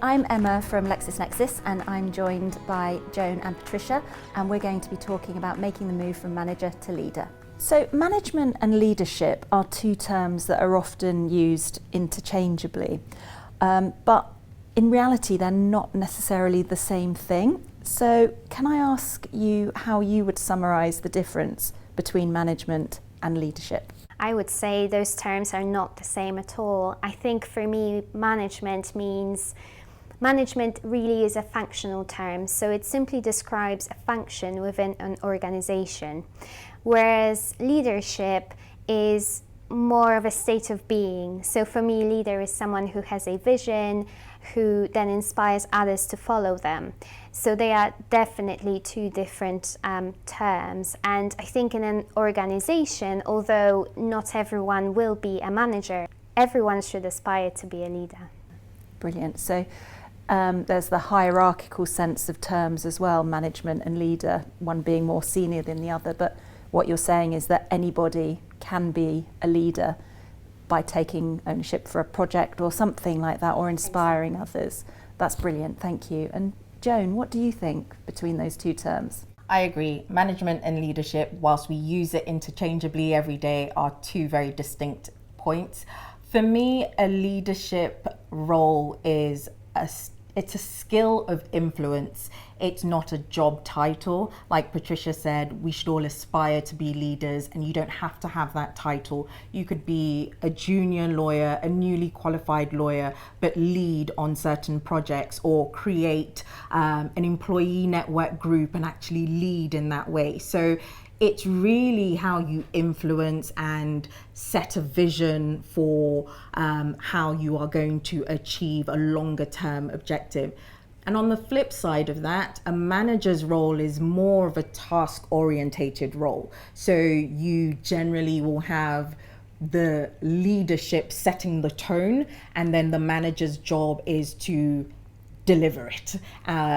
I'm Emma from LexisNexis, and I'm joined by Joan and Patricia, and we're going to be talking about making the move from manager to leader. So management and leadership are two terms that are often used interchangeably, but in reality they're not necessarily the same thing. So can I ask you how you would summarise the difference between management and leadership? I would say those terms are not the same at all. I think for me, management really is a functional term, so it simply describes a function within an organization, whereas leadership is more of a state of being. So for me, leader is someone who has a vision, who then inspires others to follow them. So they are definitely two different terms. And I think in an organization, although not everyone will be a manager, everyone should aspire to be a leader. Brilliant. So there's the hierarchical sense of terms as well, management and leader, one being more senior than the other. But what you're saying is that anybody can be a leader by taking ownership for a project or something like that, or inspiring others. That's brilliant, thank you. And Joan, what do you think between those two terms? I agree. Management and leadership, whilst we use it interchangeably every day, are two very distinct points. For me, a leadership role is it's a skill of influence. It's not a job title. Like Patricia said, we should all aspire to be leaders, and you don't have to have that title. You could be a junior lawyer, a newly qualified lawyer, but lead on certain projects, or create an employee network group and actually lead in that way. So it's really how you influence and set a vision for how you are going to achieve a longer term objective. And on the flip side of that, a manager's role is more of a task-orientated role. So you generally will have the leadership setting the tone, and then the manager's job is to deliver it,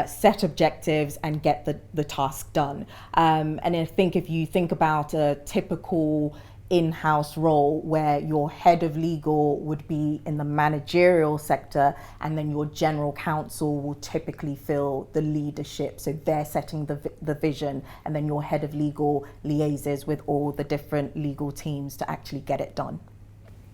set objectives and get the task done. And I think if you think about a typical in-house role where your head of legal would be in the managerial sector, and then your general counsel will typically fill the leadership. So they're setting the vision, and then your head of legal liaises with all the different legal teams to actually get it done.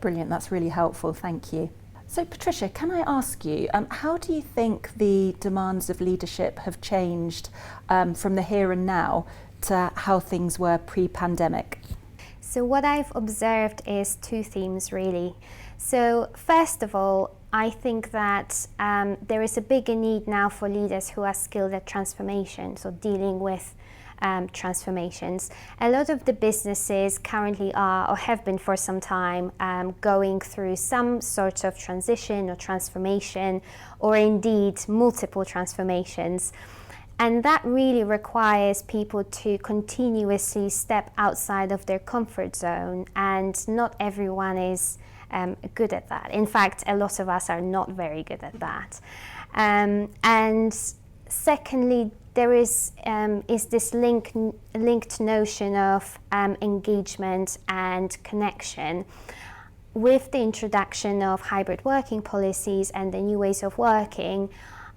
Brilliant, that's really helpful, thank you. So Patricia, can I ask you, how do you think the demands of leadership have changed from the here and now to how things were pre-pandemic? So what I've observed is two themes really. So first of all, I think that there is a bigger need now for leaders who are skilled at transformation, so dealing with transformations. A lot of the businesses currently are, or have been for some time, going through some sort of transition or transformation, or indeed multiple transformations. And that really requires people to continuously step outside of their comfort zone, and not everyone is good at that. In fact, a lot of us are not very good at that. And secondly, there is this linked notion of engagement and connection. With the introduction of hybrid working policies and the new ways of working,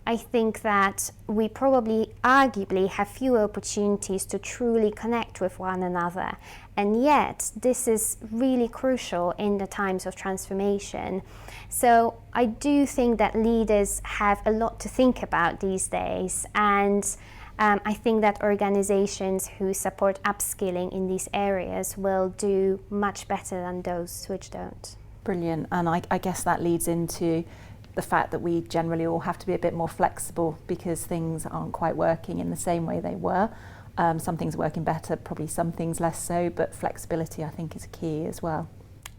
I think that we probably arguably have fewer opportunities to truly connect with one another. And yet, this is really crucial in the times of transformation. So I do think that leaders have a lot to think about these days. And I think that organizations who support upskilling in these areas will do much better than those which don't. Brilliant. And I guess that leads into the fact that we generally all have to be a bit more flexible, because things aren't quite working in the same way they were. Some things are working better, probably some things less so, but flexibility I think is key as well.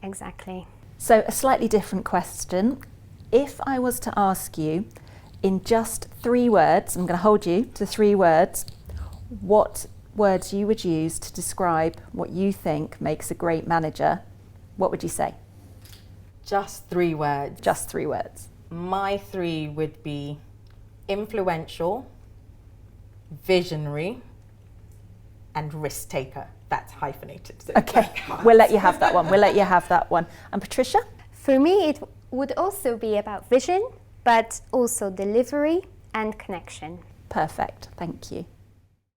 Exactly. So a slightly different question. If I was to ask you in just 3 words, I'm going to hold you to 3 words, what words you would use to describe what you think makes a great manager, what would you say? Just 3 words. Just 3 words. My 3 would be influential, visionary, and risk taker. That's hyphenated. So okay, we'll let you have that one. And Patricia? For me, it would also be about vision, but also delivery and connection. Perfect, thank you.